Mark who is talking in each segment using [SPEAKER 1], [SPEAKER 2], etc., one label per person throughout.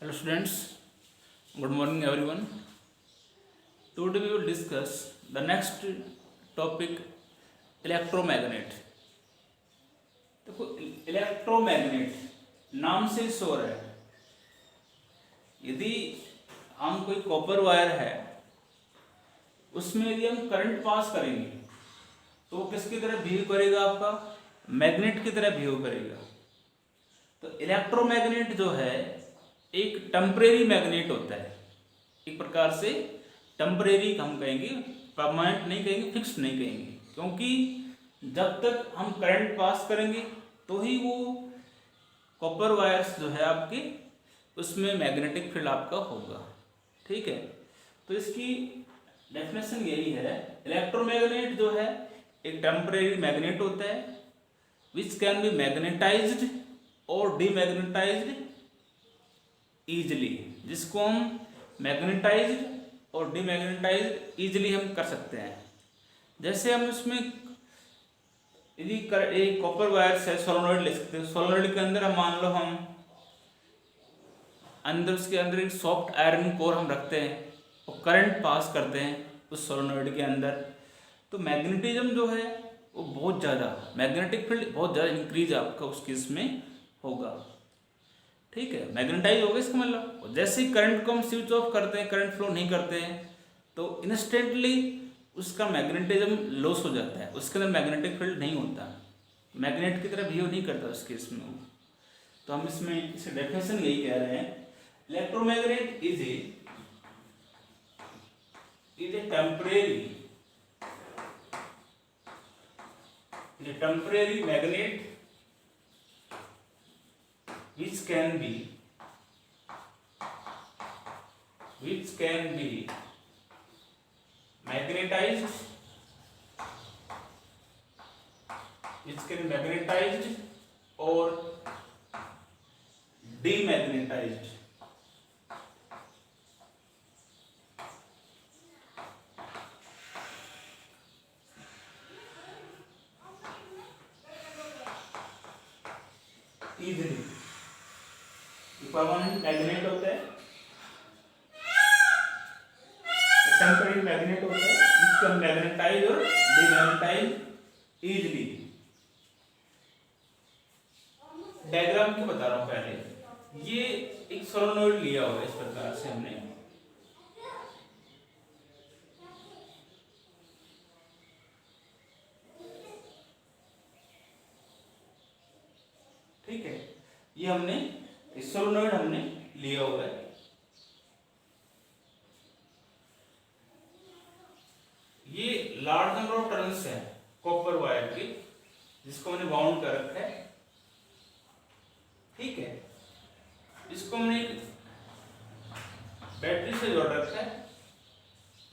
[SPEAKER 1] Hello students, good morning everyone. Today we will discuss the next topic electromagnet. देखो electromagnet नाम से शोर है। यदि हम कोई कॉपर वायर है उसमें यदि हम करंट पास करेंगे तो वो किसकी तरह बिहेव करेगा? आपका मैग्नेट की तरह बिहेव करेगा। तो इलेक्ट्रोमैग्नेट जो है एक टेम्परेरी मैग्नेट होता है, एक प्रकार से टेम्परेरी हम कहेंगे, परमानेंट नहीं कहेंगे, फिक्स नहीं कहेंगे, क्योंकि जब तक हम करंट पास करेंगे तो ही वो कॉपर वायर्स जो है आपके उसमें मैग्नेटिक फील्ड आपका होगा। ठीक है, तो इसकी डेफिनेशन यही है, इलेक्ट्रोमैग्नेट जो है एक टेम्परेरी मैग्नेट होता है विच कैन बी मैग्नेटाइज्ड और डीमैग्नेटाइज्ड ईजिली, जिसको हम मैग्नेटाइज्ड और डीमैग्नेटाइज्ड ईजिली हम कर सकते हैं। जैसे हम इसमें यदि एक कॉपर वायर से सोलेनोइड ले सकते हैं। सोलेनोइड के अंदर हम मान लो हम अंदर उसके अंदर एक सॉफ्ट आयरन कोर हम रखते हैं और करंट पास करते हैं उस सोलेनोइड के अंदर, तो मैग्नेटिज्म जो है वो बहुत ज़्यादा, मैग्नेटिक फील्ड बहुत ज़्यादा इंक्रीज आपका उस केस में होगा। ठीक है, मैग्नेटाइज हो गया इसका मतलब। और जैसे ही करंट को हम स्विच ऑफ करते हैं, करंट फ्लो नहीं करते हैं, तो इंस्टेंटली उसका मैग्नेटिज्म लॉस हो जाता है, उसके अंदर मैग्नेटिक फील्ड नहीं होता, मैग्नेट की तरह बिहेव नहीं करता उस केस में वो। तो हम इसमें इसकी डेफिनेशन यही कह रहे हैं, electromagnet is a temporary magnet which can be magnetized, or demagnetized। easily permanent magnet होता है, टेम्परेरी मैग्नेट होता है जिसको हम मैग्नेटाइज और डीमैग्नेटाइज इजीली। डायग्राम क्यों बता रहा हूं पहले, ये एक सोलेनोइड लिया हुआ है इस प्रकार से हमने, ठीक है, ये हमने सोलेनोइड हमने लिया हुआ है। ये लार्ज नंबर ऑफ टर्न्स है कॉपर वायर के, जिसको हमने बाउंड कर रखा है। ठीक है, इसको हमने बैटरी से जोड़ रखा है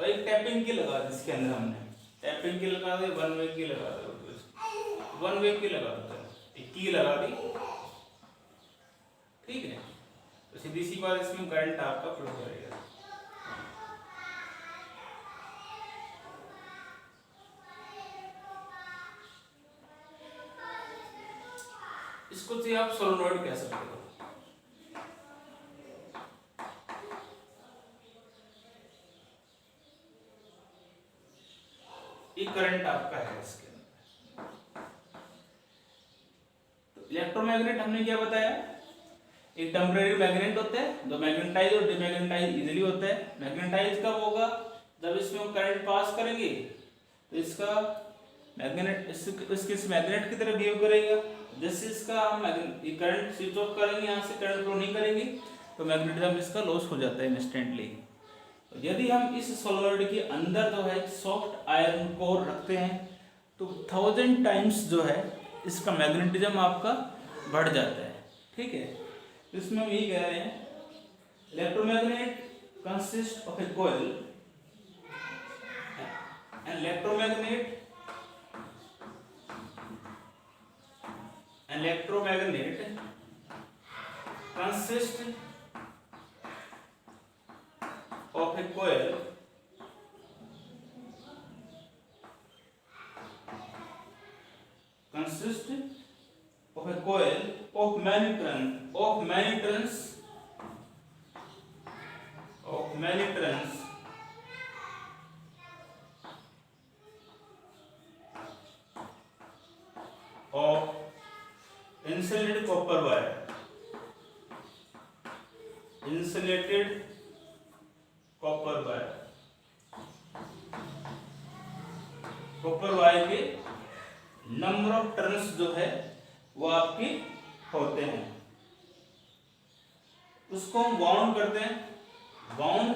[SPEAKER 1] और एक टैपिंग की लगा दी इसके अंदर, हमने टैपिंग की लगा दी, वन वे की लगा दी, वन वे की लगा दी, एक की लगा दी। ठीक है, तो सीधी सी बात, इसमें करंट आपका फ्लो करेगा। इसको तो आप सोलेनोइड कह सकते हो। ये करंट आपका है इसके अंदर। तो इलेक्ट्रोमैग्नेट हमने क्या बताया, एक टेम्परेरी मैग्नेट होता है जो मैग्नेटाइज और डीमैग्नेटाइज इजीली होता है। मैग्नेटाइज कब होगा, जब इसमें हम करंट पास करेंगे तो इसका मैग्नेट इसके मैग्नेट की तरह बिहेव करेगा। जैसे इसका हम करंट स्विच ऑफ करेंगे, यहाँ से करंट फ्लो नहीं करेंगे, तो मैग्नेटिज्म इसका लॉस हो जाता है इंस्टेंटली। यदि हम इस सोलेनोइड के अंदर जो है सॉफ्ट आयरन कोर रखते हैं तो 1000 टाइम्स जो है इसका मैग्नेटिज्म आपका बढ़ जाता है। ठीक है, इसमें हम यही कह रहे हैं, electromagnet consist of A coil and electromagnet consist of a coil of many turns many turns of insulated copper wire, insulated copper wire, copper wire के नंबर ऑफ टर्न्स जो है वो आपके होते हैं, उसको हम बाउंड करते हैं, बाउंड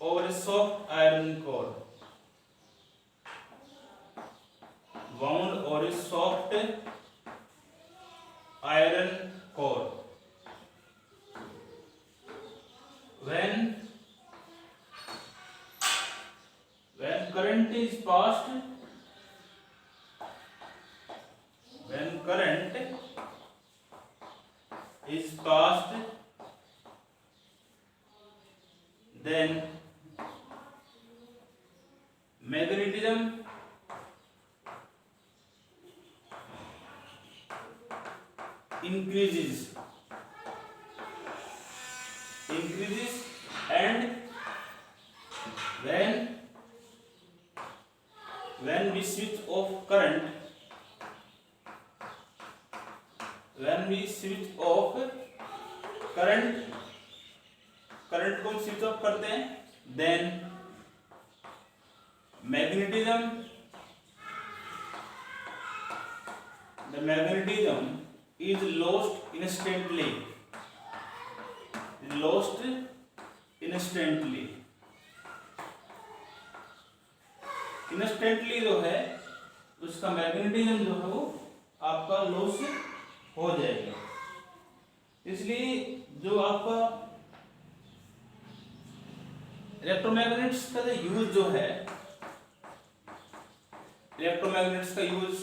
[SPEAKER 1] और सॉफ्ट आयरन कोर, बाउंड और soft iron core. when current is passed, when current is passed, then magnetism increases and when we switch off current, current को स्विच ऑफ करते हैं, then magnetism is lost instantly, instantly जो है उसका magnetism जो है वो आपका लॉस हो जाएगा। इसलिए जो आपका इलेक्ट्रोमैग्नेट्स का यूज जो है, इलेक्ट्रोमैग्नेट्स का यूज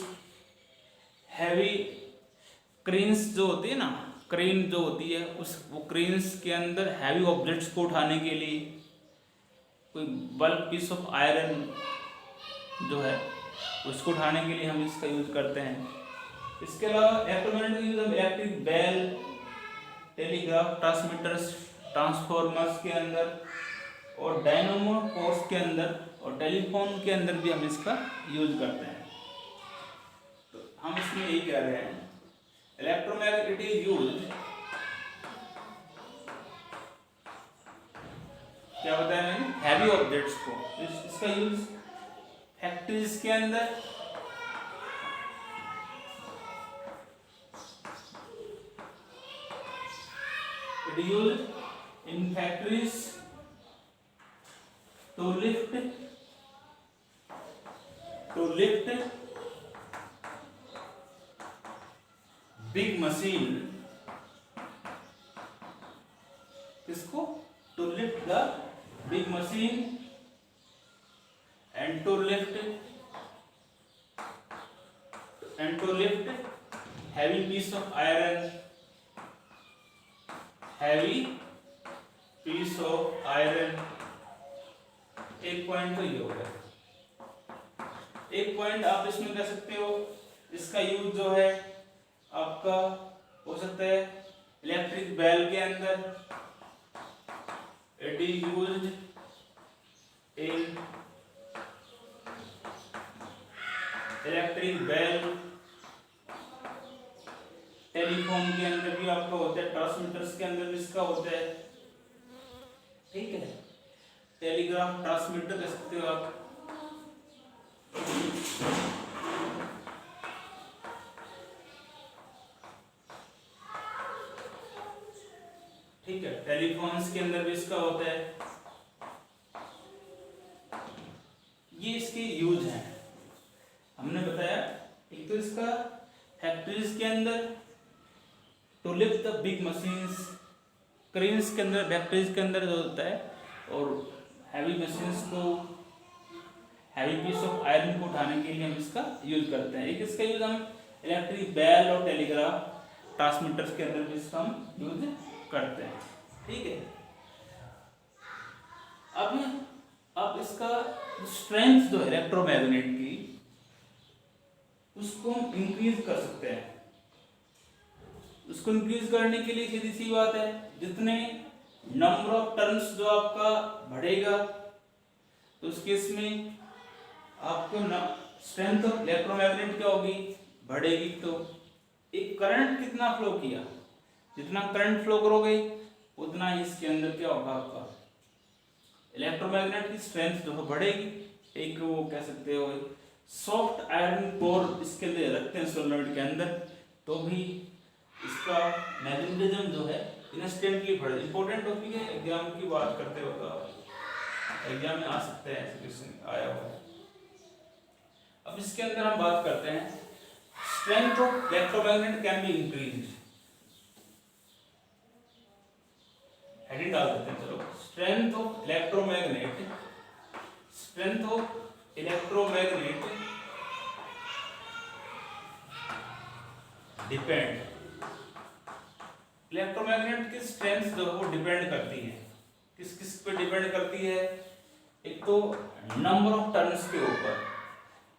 [SPEAKER 1] हैवी क्रेन्स जो होती है ना, क्रेन जो होती है वो क्रेन्स के अंदर हैवी ऑब्जेक्ट्स को उठाने के लिए, कोई बल्क पीस ऑफ आयरन जो है उसको उठाने के लिए हम इसका यूज करते हैं। इसके अलावा इलेक्ट्रोमैग्नेट का यूज हम electric bell, telegraph transmitters, transformers के अंदर और डायनामो पोस्ट के अंदर और टेलीफोन के अंदर भी हम इसका यूज करते हैं। तो हम इसमें यही कह रहे हैं, इलेक्ट्रोमैग्नेट इज यूज्ड, क्या बताया मैंने, हैवी ऑब्जेक्ट्स को। इसका यूज फैक्ट्रीज के अंदर, it used in factories to lift big machine, किसको, to lift the big machine and to lift heavy piece of iron, एक पॉइंट तो ये हो गया। एक पॉइंट आप इसमें कह सकते हो, इसका यूज जो है आपका हो सकता है इलेक्ट्रिक बेल के अंदर, it is used in electric bell, telephone के अंदर भी आपका होता है, ट्रांसमीटर्स के अंदर भी इसका होता है, ठीक है, टेलीग्राफ ट्रांसमीटर कह सकते हो आप। ठीक है, टेलीफोन्स के अंदर भी इसका होता है। ये इसके यूज हैं, हमने बताया। एक तो इसका फैक्ट्रीज के अंदर to lift the big machines, cranes के अंदर, फैक्ट्रीज के अंदर जो होता है, और हैवी मशीन्स को, हैवी पीस ऑफ आयरन को उठाने के लिए हम इसका यूज करते हैं। एक इसका यूज हम इलेक्ट्रिक बेल और टेलीग्राफ ट्रांसमीटर्स के अंदर भी इसका हम यूज करते हैं, ठीक है। अब इसका स्ट्रेंथ जो है इलेक्ट्रोमैग्नेट की, उसको हम इंक्रीज कर सकते हैं। उसको इंक्रीज करने के लिए सीधी सी बात है, जितने नंबर ऑफ टर्न्स जो आपका बढ़ेगा तो उस केस में आपको स्ट्रेंथ ऑफ इलेक्ट्रोमैग्नेट क्या होगी, बढ़ेगी। तो एक करंट कितना फ्लो किया, जितना करंट फ्लो करोगे उतना ही इसके अंदर क्या होगा, आपका इलेक्ट्रोमैग्नेट की स्ट्रेंथ जो है बढ़ेगी। एक वो कह सकते हो सॉफ्ट आयरन कोर इसके लिए रखते हैं सोलेनॉइड के अंदर, तो भी इसका मैग्नेटिज्म जो है इंस्टेंटली बढ़े। इंपॉर्टेंट टॉपिक है, एग्जाम की बात करते हो तो एग्जाम में आ सकते हैं, ऐसे क्वेश्चन आया हुआ है। अब इसके अंदर हम बात करते हैं strength of electromagnet can be increased. Heading डाल देते हैं, चलो। Strength of electromagnet, strength of electromagnet depend, electromagnet की स्ट्रेंथ जो वो डिपेंड करती है, किस किस पे डिपेंड करती है। एक तो नंबर ऑफ टर्न्स के ऊपर,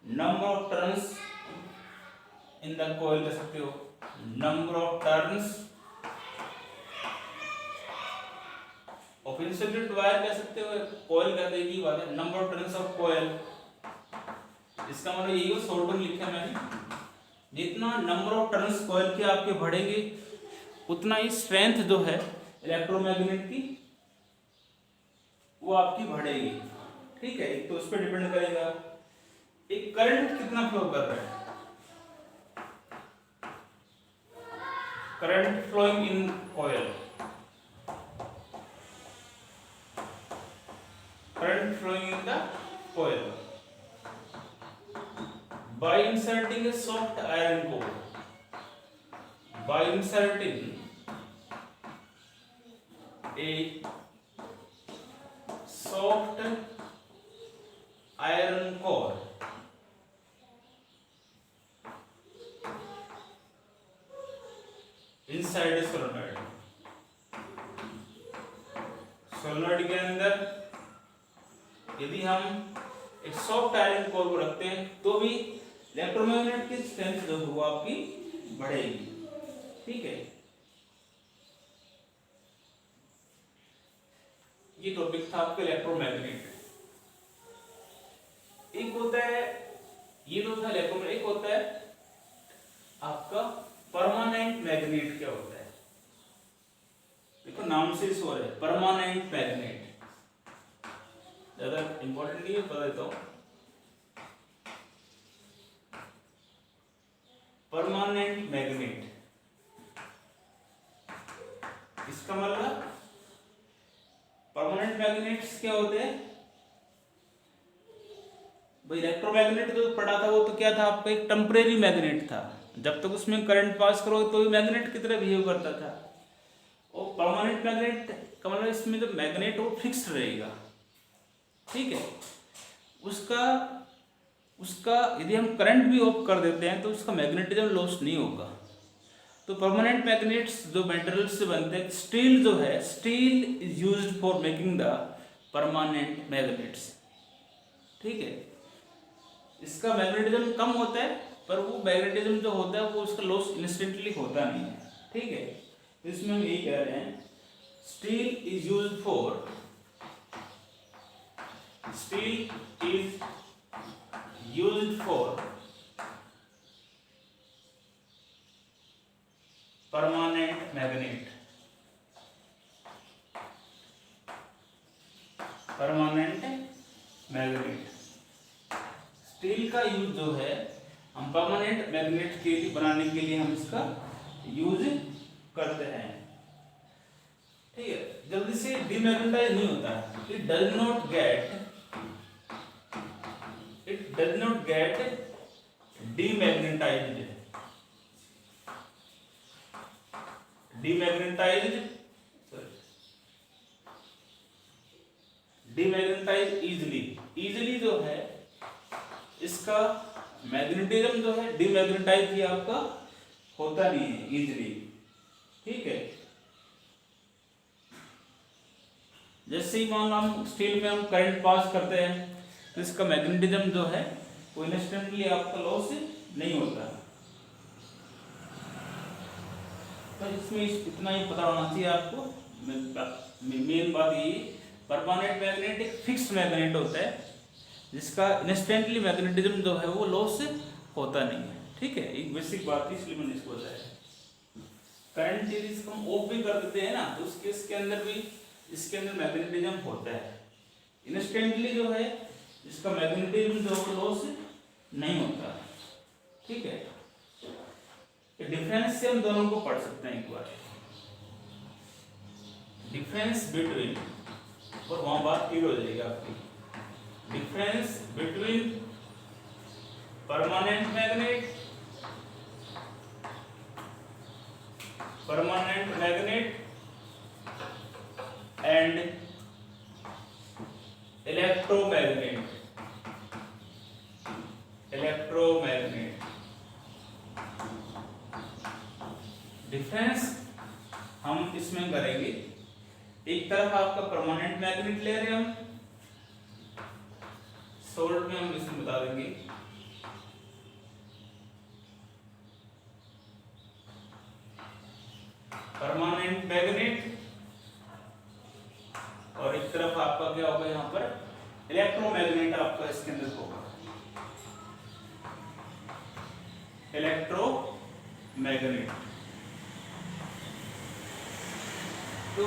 [SPEAKER 1] number of turns in the coil कह सकते हो, number of turns of insulated wire कह सकते हो, कॉइल कहते हैं की बात है, number of turns of coil. इसका मतलब यही हो, शॉर्ट में लिखा मैंने, जितना नंबर ऑफ टर्न्स कॉइल के आपके बढ़ेंगे उतना ही स्ट्रेंथ जो है इलेक्ट्रोमैग्नेट की वो आपकी बढ़ेगी। ठीक है, एक तो उस पर डिपेंड करेगा, एक करंट कितना फ्लो कर रहा है, current flowing in coil, current flowing in the coil by inserting a soft iron core, by inserting a soft iron core inside a solenoid, solenoid के अंदर यदि हम एक सॉफ्ट आयरन कोर को रखते हैं तो भी इलेक्ट्रोमैग्नेट की स्ट्रेंथ जो है वो आपकी बढ़ेगी। ठीक है, ये टॉपिक था आपका इलेक्ट्रोमैग्नेट। एक होता है, ये तो था इलेक्ट्रोमैग्नेट, एक होता है आपका परमानेंट मैग्नेट। क्या होता है, देखो नाम से ही है, परमानेंट मैग्नेट, ज्यादा इंपॉर्टेंट नहीं है, बता देता हूं। परमानेंट मैग्नेट, इसका मतलब परमानेंट मैग्नेट्स क्या होते हैं भाई, इलेक्ट्रोमैग्नेट जो पढ़ा था वो तो क्या था आपका, एक टेम्परेरी मैग्नेट था, जब तक उसमें करंट पास करो तो मैग्नेट की तरह बिहेव करता था। और परमानेंट मैग्नेट का मतलब इसमें जो मैग्नेट वो फिक्स्ड रहेगा। ठीक है, उसका यदि हम करंट भी ऑफ कर देते हैं तो उसका मैग्नेटिज्म लॉस नहीं होगा। तो परमानेंट मैग्नेट्स जो मेटल से बनते हैं, स्टील जो है, steel is used for making the permanent magnets. ठीक है, इसका मैग्नेटिज्म कम होता है पर वो मैग्नेटिज्म जो होता है वो उसका लॉस इंस्टेंटली होता नहीं है। ठीक है, तो इसमें हम यही कह रहे हैं steel is used for, steel is used for permanent magnet, permanent magnet. Steel का यूज जो है हम परमानेंट मैग्नेट के लिए बनाने के लिए हम इसका यूज करते हैं। ठीक है, जल्दी से डीमैग्नेटाइज नहीं होता, it does not gate demagnetized, demagnetized easily जो है इसका मैग्नेटिज्म जो है डीमैग्नेटाइज ही आपका होता नहीं है इजीली। ठीक है, जैसे ही मान लो हम स्टील में हम करंट पास करते हैं तो इसका मैग्नेटिज्म जो है वो इंस्टेंटली आपका लॉस नहीं होता। तो इसमें इतना ही पता होना चाहिए आपको। मेन बात ये, परमानेंट मैग्नेट एक फिक्स्ड मैग्नेट होता है जिसका इंस्टेंटली मैग्नेटिज्म जो है वो लॉस होता नहीं है। ठीक है, एक बेसिक बात थी इसलिए मैंने इसको बताया। करंट सीरीज को हम ऑफ भी कर देते हैं ना, तो उसके इसके अंदर भी इसके अंदर मैग्नेटिज्म होता है। इंस्टेंटली जो है इसका मैग्नेटिज्म जो है लॉस नहीं होता। ठीक है, डिफरेंस से हम दोनों को पढ़ सकते हैं एक बार, डिफरेंस बिटवीन, और वहां बात क्लियर हो जाएगी आपकी। Difference between permanent magnet and electromagnet. Difference हम इसमें करेंगे, एक तरफ आपका परमानेंट मैग्नेट ले रहे हैं हम, शॉर्ट में हम इसमें बता देंगे परमानेंट मैग्नेट, और एक तरफ आपका क्या होगा यहाँ पर इलेक्ट्रोमैग्नेट आपका इसके अंदर होगा, इलेक्ट्रोमैग्नेट। तो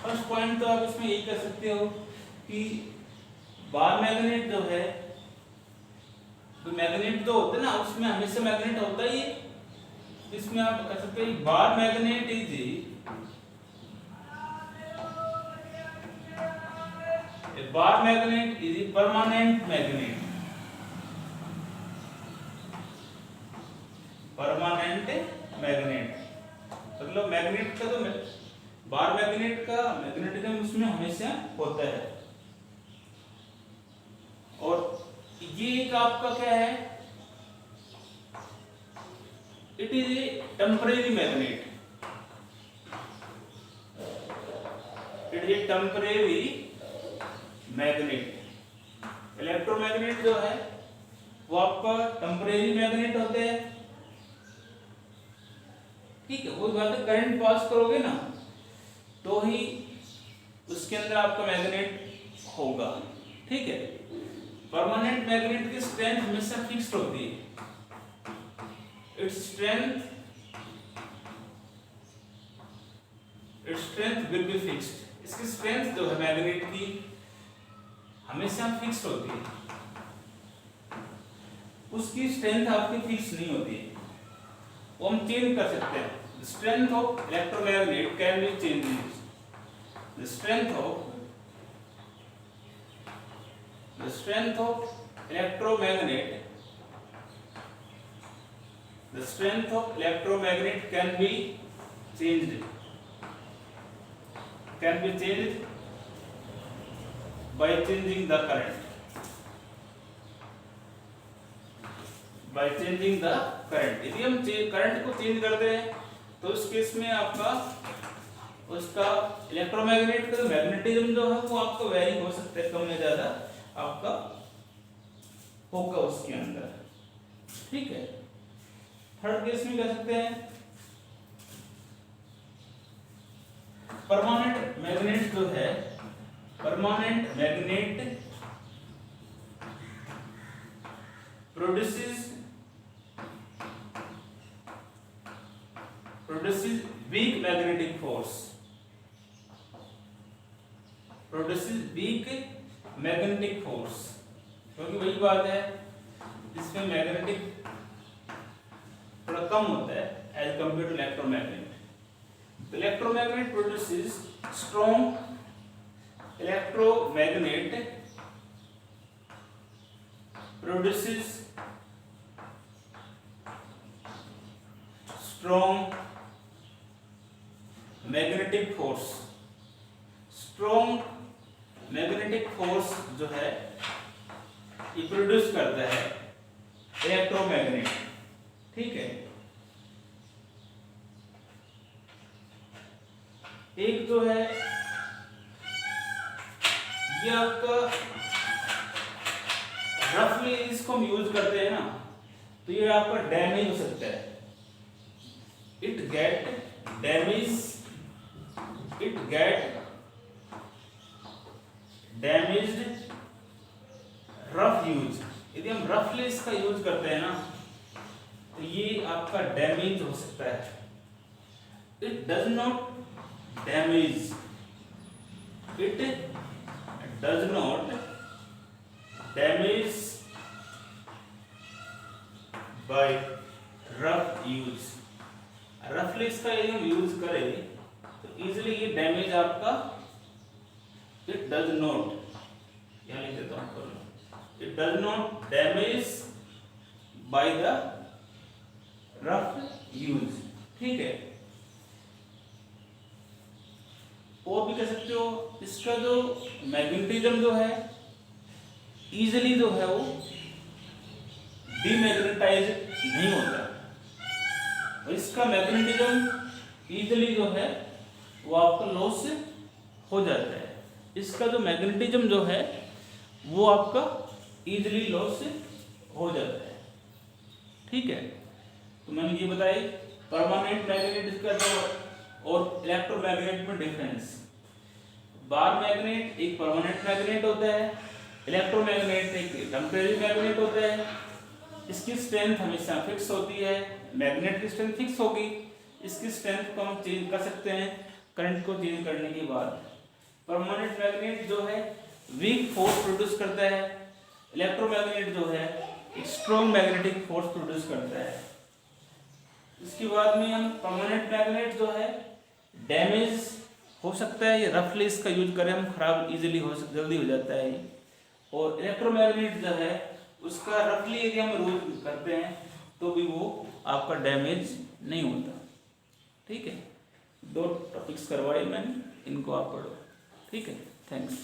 [SPEAKER 1] फर्स्ट पॉइंट तो आप इसमें यही कर सकते हो कि बार मैग्नेट जो है, तो मैग्नेट जो होता है ना उसमें हमेशा मैग्नेट होता ही है, इसमें आप कह सकते हैं bar magnet is bar magnet is a permanent magnet. Permanent magnet मतलब मैग्नेट का तो बार मैग्नेट का मैग्नेटिज्म उसमें हमेशा होता है। और ये एक आपका क्या है, it is a temporary magnet, it is a temporary magnet. Electromagnet जो है वो आपका टेम्परेरी मैग्नेट होते हैं। ठीक है, वो बात है, करंट पास करोगे ना तो ही उसके अंदर आपका मैग्नेट होगा। ठीक है, परमानेंट मैग्नेट की स्ट्रेंथ हमेशा फिक्स्ड होती है, its strength will be fixed. इसकी स्ट्रेंथ जो है मैग्नेट की हमेशा फिक्स्ड होती है, उसकी स्ट्रेंथ आपकी फिक्स नहीं होती है, वो हम चेंज कर सकते हैं। The strength of electromagnet can be changed. The strength of electromagnet can be changed. Can be changed by changing the current. By changing the current. यदि हम करंट को चेंज कर दें तो उस केस में आपका उसका इलेक्ट्रोमैग्नेट का मैग्नेटिज्म जो है वो आपका वेरी हो सकता है, कम या ज्यादा आपका होगा उसके अंदर। ठीक है, थर्ड केस में कह सकते हैं परमानेंट मैग्नेट जो है, permanent magnet produces weak magnetic force, क्योंकि वही बात है जिसमें मैग्नेटिक थोड़ा कम होता है as compare to electromagnet. Electromagnet produces strong magnetic force. Strong magnetic force जो है ये प्रोड्यूस करता है इलेक्ट्रोमैग्नेट। ठीक है, एक जो है ये आपका रफली इसको हम यूज करते हैं ना, तो ये आपका डैमेज हो सकता है, it get damaged rough use, यदि हम रफली इसका यूज करते हैं ना तो ये आपका डैमेज हो सकता है। It does not damage, it does not damage bye rough use. रफली इसका यदि हम यूज करें तो इजिली ये डैमेज आपका इट डज नॉट, यहां लिख देता हूं, it does not damage by the rough use. ठीक है, और भी कह सकते हो इसका जो मैग्नेटिज्म जो है इजिली जो है वो डीमैग्नेटाइज नहीं होता, और इसका मैग्नेटिज्म इजिली जो है वो आपका लॉस हो जाता है। इसका जो मैग्नेटिज्म जो है वो आपका इजिली लॉस हो जाता है। ठीक है, तो मैंने ये बताई परमानेंट मैग्नेट इसका जो और इलेक्ट्रोमैग्नेट में डिफरेंस। बार मैग्नेट एक परमानेंट मैग्नेट होता है, इलेक्ट्रोमैग्नेट एक टेम्परेरी मैग्नेट होता है। इसकी स्ट्रेंथ हमेशा फिक्स होती है, मैग्नेट की स्ट्रेंथ फिक्स होगी, इसकी स्ट्रेंथ को हम चेंज कर सकते हैं करंट को चेंज करने के बाद। परमानेंट मैग्नेट जो है वीक फोर्स प्रोड्यूस करता है, इलेक्ट्रोमैग्नेट जो है एक स्ट्रॉन्ग मैग्नेटिक फोर्स प्रोड्यूस करता है। इसके बाद में हम परमानेंट मैग्नेट जो है डैमेज हो सकता है, ये रफली इसका यूज करें हम खराब इजीली हो जल्दी हो जाता है ये। और इलेक्ट्रोमैग्नेट जो है उसका रफली यदि हम यूज करते हैं तो भी वो आपका डैमेज नहीं होता। ठीक है, 2 टॉपिक्स करवाए मैंने, इनको आप पढ़ो। ठीक है, थैंक्स।